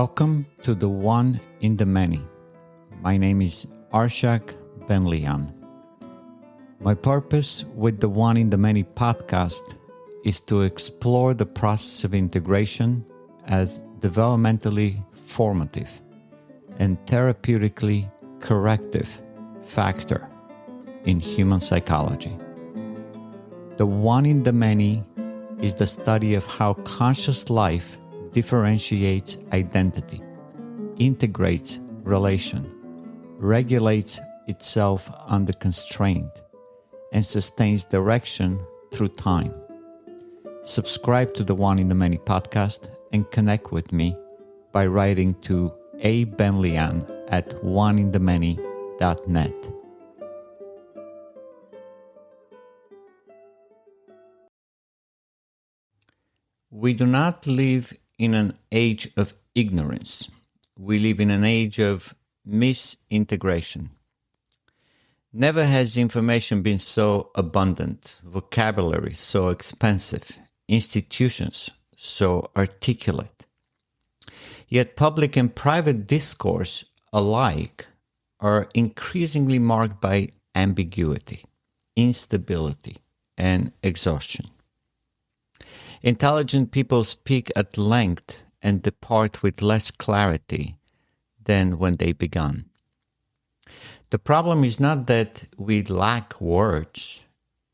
Welcome to the One in the Many. My name is Arshak Benlian. My purpose with the One in the Many podcast is to explore the process of integration as developmentally formative and therapeutically corrective factor in human psychology. The One in the Many is the study of how conscious life differentiates identity, integrates relation, regulates itself under constraint, and sustains direction through time. Subscribe to the One in the Many podcast and connect with me by writing to abenlian@oneinthemany.net. We do not live in an age of ignorance. We live in an age of misintegration. Never has information been so abundant, vocabulary so expansive, institutions so articulate. Yet public and private discourse alike are increasingly marked by ambiguity, instability, and exhaustion. Intelligent people speak at length and depart with less clarity than when they began. The problem is not that we lack words,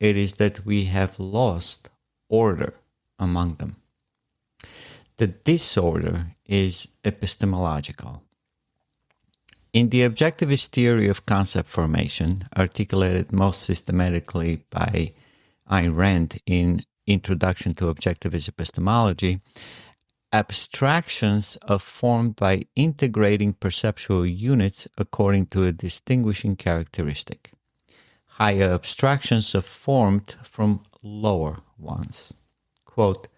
it is that we have lost order among them. The disorder is epistemological. In the objectivist theory of concept formation, articulated most systematically by Ayn Rand in Introduction to Objectivist Epistemology, abstractions are formed by integrating perceptual units according to a distinguishing characteristic. Higher abstractions are formed from lower ones. Quote,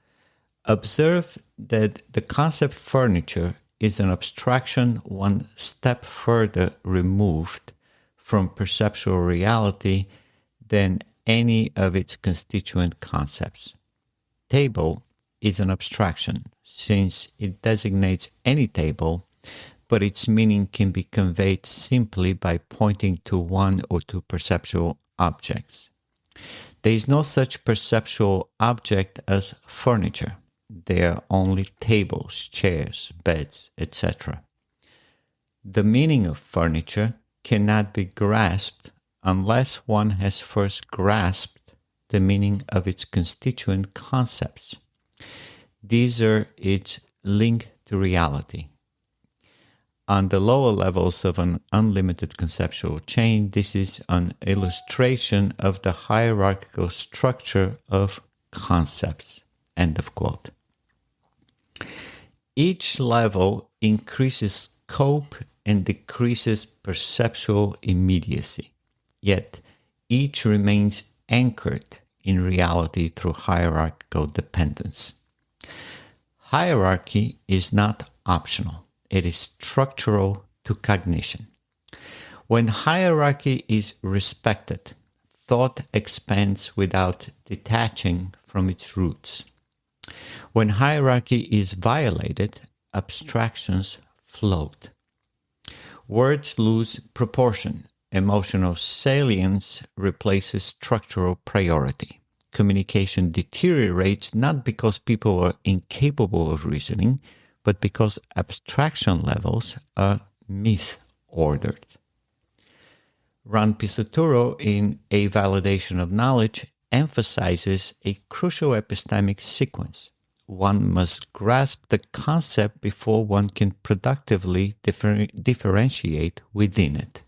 observe that the concept furniture is an abstraction one step further removed from perceptual reality than any of its constituent concepts. Table is an abstraction, since it designates any table, but its meaning can be conveyed simply by pointing to one or two perceptual objects. There is no such perceptual object as furniture. There are only tables, chairs, beds, etc. The meaning of furniture cannot be grasped unless one has first grasped the meaning of its constituent concepts. These are its link to reality. On the lower levels of an unlimited conceptual chain, this is an illustration of the hierarchical structure of concepts. End of quote. Each level increases scope and decreases perceptual immediacy. Yet each remains anchored in reality through hierarchical dependence. Hierarchy is not optional. It is structural to cognition. When hierarchy is respected, thought expands without detaching from its roots. When hierarchy is violated, abstractions float. Words lose proportion. Emotional salience replaces structural priority. Communication deteriorates not because people are incapable of reasoning, but because abstraction levels are misordered. Ron Pisaturo, in A Validation of Knowledge, emphasizes a crucial epistemic sequence. One must grasp the concept before one can productively differentiate within it.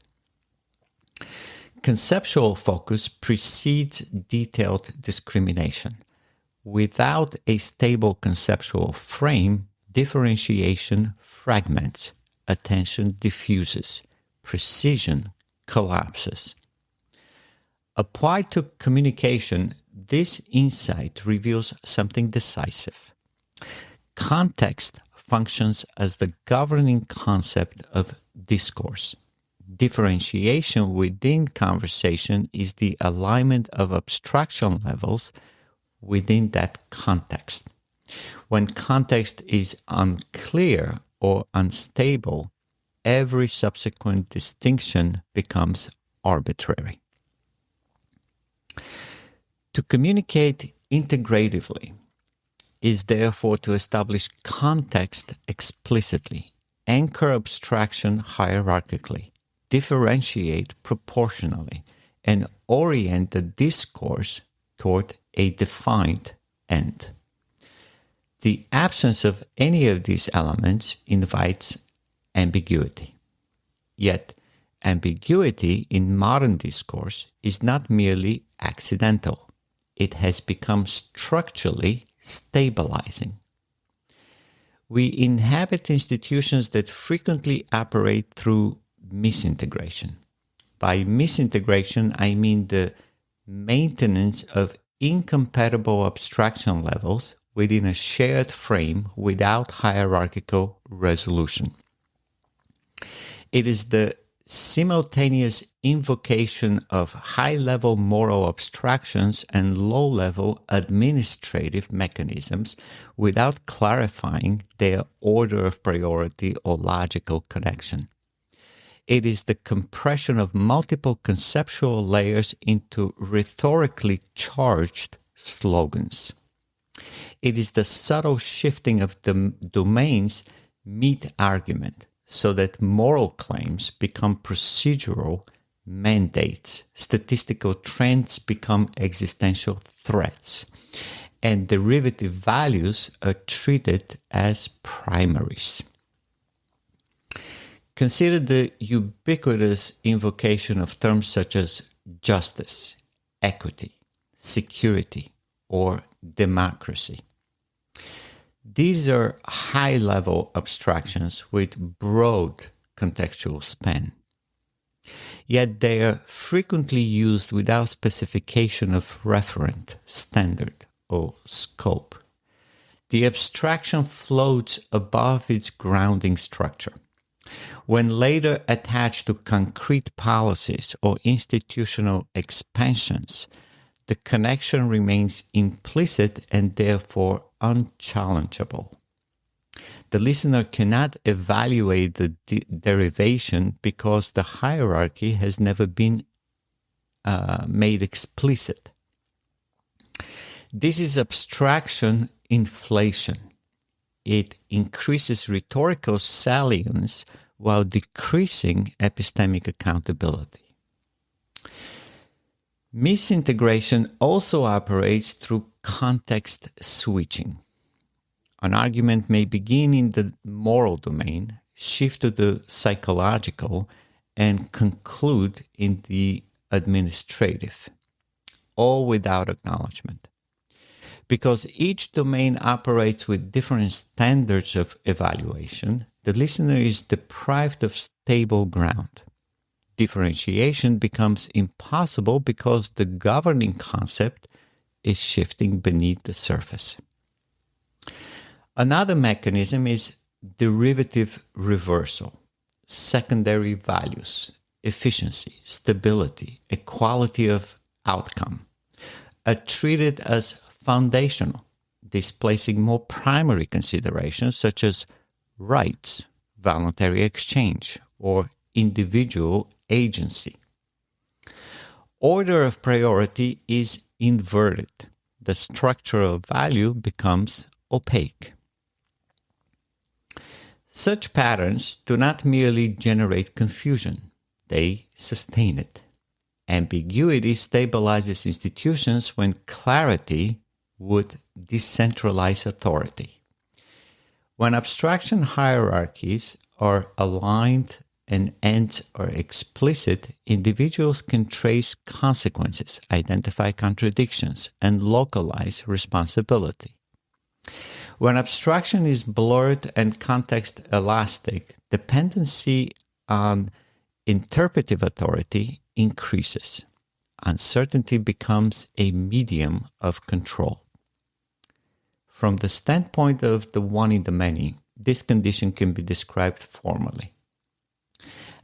Conceptual focus precedes detailed discrimination. Without a stable conceptual frame, differentiation fragments, attention diffuses, precision collapses. Applied to communication, this insight reveals something decisive. Context functions as the governing concept of discourse. Differentiation within conversation is the alignment of abstraction levels within that context. When context is unclear, or unstable, every subsequent distinction becomes arbitrary. To communicate integratively is therefore to establish context explicitly, anchor abstraction hierarchically, differentiate proportionally, and orient the discourse toward a defined end. The absence of any of these elements invites ambiguity. Yet, ambiguity in modern discourse is not merely accidental. It has become structurally stabilizing. We inhabit institutions that frequently operate through misintegration. By misintegration, I mean the maintenance of incompatible abstraction levels within a shared frame without hierarchical resolution. It is the simultaneous invocation of high-level moral abstractions and low-level administrative mechanisms without clarifying their order of priority or logical connection. It is the compression of multiple conceptual layers into rhetorically charged slogans. It is the subtle shifting of the domain's meat argument so that moral claims become procedural mandates, statistical trends become existential threats, and derivative values are treated as primaries. Consider the ubiquitous invocation of terms such as justice, equity, security, or democracy. These are high-level abstractions with broad contextual span. Yet they are frequently used without specification of referent, standard, or scope. The abstraction floats above its grounding structure. When later attached to concrete policies or institutional expansions, the connection remains implicit and therefore unchallengeable. The listener cannot evaluate the derivation because the hierarchy has never been made explicit. This is abstraction inflation. It increases rhetorical salience while decreasing epistemic accountability. Misintegration also operates through context switching. An argument may begin in the moral domain, shift to the psychological, and conclude in the administrative, all without acknowledgement. Because each domain operates with different standards of evaluation, the listener is deprived of stable ground. Differentiation becomes impossible because the governing concept is shifting beneath the surface. Another mechanism is derivative reversal. Secondary values, efficiency, stability, equality of outcome are treated as foundational, displacing more primary considerations such as rights, voluntary exchange, or individual agency. Order of priority is inverted. The structure of value becomes opaque. Such patterns do not merely generate confusion, they sustain it. Ambiguity stabilizes institutions when clarity would decentralize authority. When abstraction hierarchies are aligned and ends are explicit, individuals can trace consequences, identify contradictions, and localize responsibility. When abstraction is blurred and context elastic, dependency on interpretive authority increases. Uncertainty becomes a medium of control. From the standpoint of the one in the many, this condition can be described formally.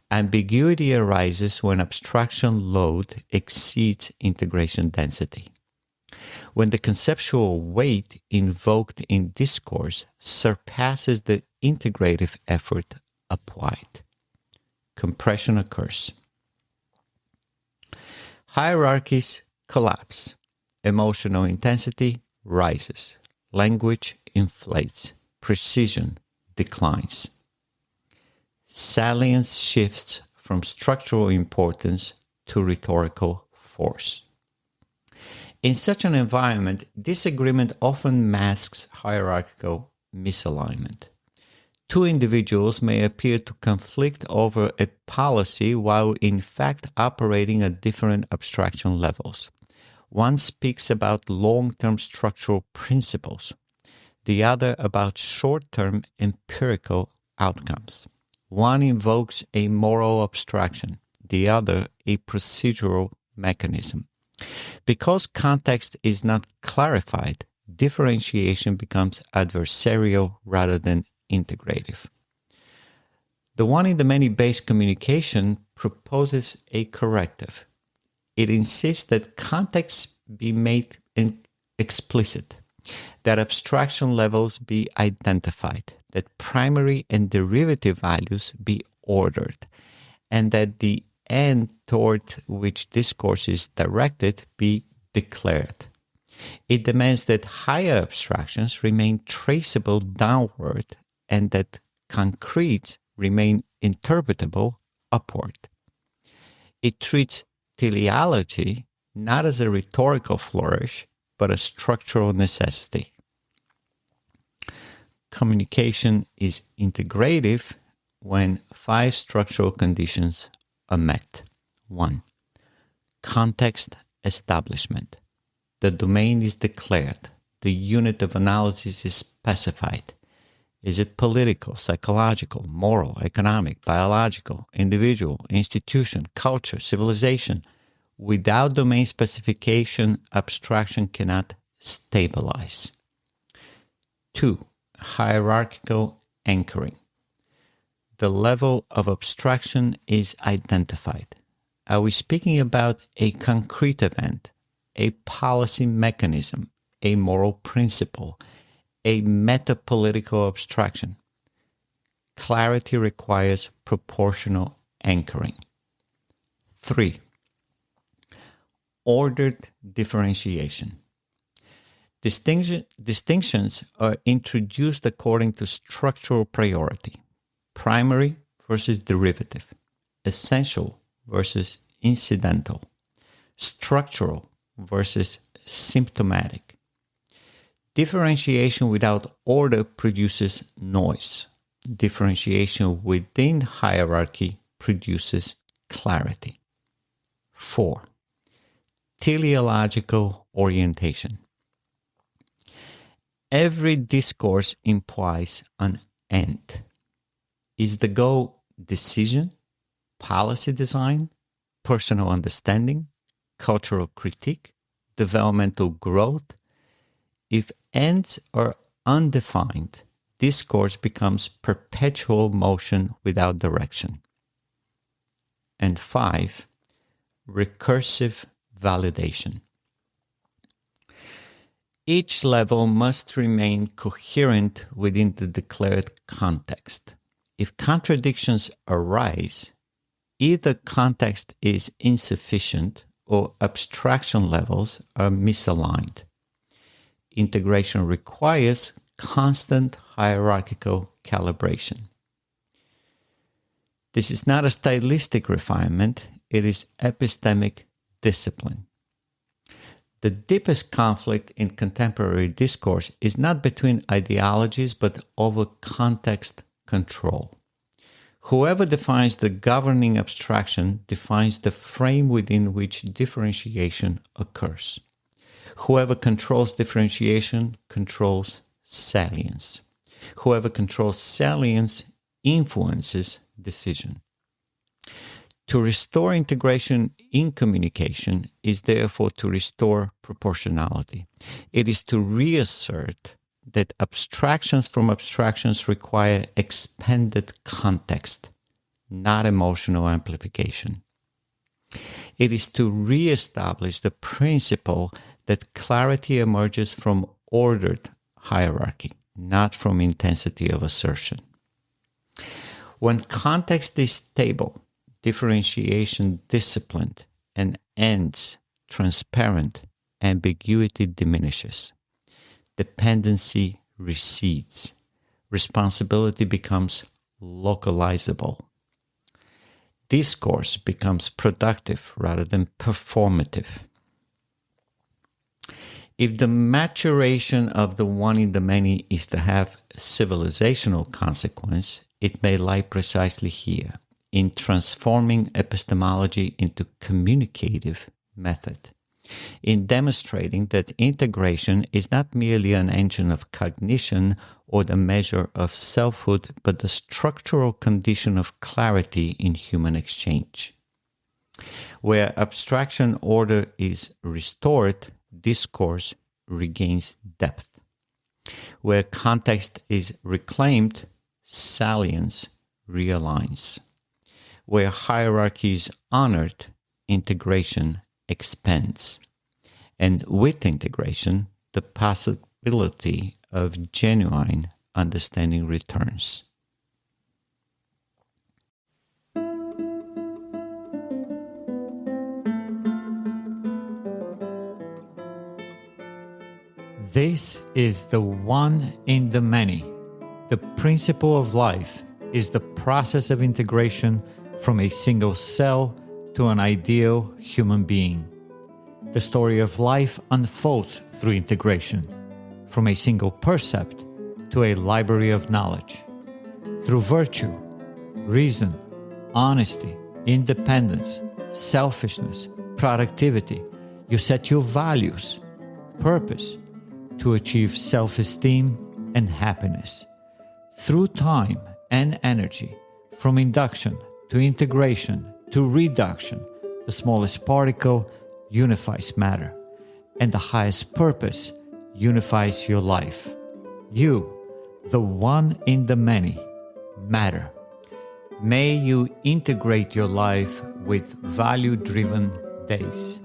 Ambiguity arises when abstraction load exceeds integration density. When the conceptual weight invoked in discourse surpasses the integrative effort applied. Compression occurs. Hierarchies collapse. Emotional intensity rises. Language inflates. Precision declines. Salience shifts from structural importance to rhetorical force. In such an environment, disagreement often masks hierarchical misalignment. Two individuals may appear to conflict over a policy while in fact operating at different abstraction levels. One speaks about long-term structural principles, the other about short-term empirical outcomes. One invokes a moral abstraction, the other a procedural mechanism. Because context is not clarified, differentiation becomes adversarial rather than integrative. The one-in-the-many based communication proposes a corrective. It insists that context be made explicit, that abstraction levels be identified, that primary and derivative values be ordered, and that the end toward which discourse is directed be declared. It demands that higher abstractions remain traceable downward and that concretes remain interpretable upward. It treats teleology not as a rhetorical flourish, but a structural necessity. Communication is integrative when 5 structural conditions are met. 1. Context establishment. The domain is declared. The unit of analysis is specified. Is it political, psychological, moral, economic, biological, individual, institution, culture, civilization? Without domain specification, abstraction cannot stabilize. 2. Hierarchical anchoring. The level of abstraction is identified. Are we speaking about a concrete event, a policy mechanism, a moral principle, a metapolitical abstraction? Clarity requires proportional anchoring. 3. Ordered differentiation. Distinctions are introduced according to structural priority. Primary versus derivative. Essential versus incidental. Structural versus symptomatic. Differentiation without order produces noise. Differentiation within hierarchy produces clarity. 4. Teleological orientation. Every discourse implies an end. Is the goal decision, policy design, personal understanding, cultural critique, developmental growth? If ends are undefined, discourse becomes perpetual motion without direction. And 5, recursive validation. Each level must remain coherent within the declared context. If contradictions arise, either context is insufficient or abstraction levels are misaligned. Integration requires constant hierarchical calibration. This is not a stylistic refinement, it is epistemic discipline. The deepest conflict in contemporary discourse is not between ideologies but over context control. Whoever defines the governing abstraction defines the frame within which differentiation occurs. Whoever controls differentiation controls salience. Whoever controls salience influences decision. To restore integration in communication is therefore to restore proportionality. It is to reassert that abstractions from abstractions require expanded context, not emotional amplification. It is to reestablish the principle that clarity emerges from ordered hierarchy, not from intensity of assertion. When context is stable, differentiation disciplined, and ends transparent, ambiguity diminishes. Dependency recedes. Responsibility becomes localizable. Discourse becomes productive rather than performative. If the maturation of the one in the many is to have civilizational consequence, it may lie precisely here, in transforming epistemology into communicative method, in demonstrating that integration is not merely an engine of cognition or the measure of selfhood, but the structural condition of clarity in human exchange. Where abstraction order is restored, discourse regains depth. Where context is reclaimed, salience realigns. Where hierarchy is honored, integration expands. And with integration, the possibility of genuine understanding returns. This is the one in the many. The principle of life is the process of integration from a single cell to an ideal human being. The story of life unfolds through integration, from a single percept to a library of knowledge. Through virtue, reason, honesty, independence, selfishness, productivity, you set your values, purpose, to achieve self-esteem and happiness. Through time and energy, from induction to integration to reduction, the smallest particle unifies matter, and the highest purpose unifies your life. You, the one in the many, matter. May you integrate your life with value-driven days.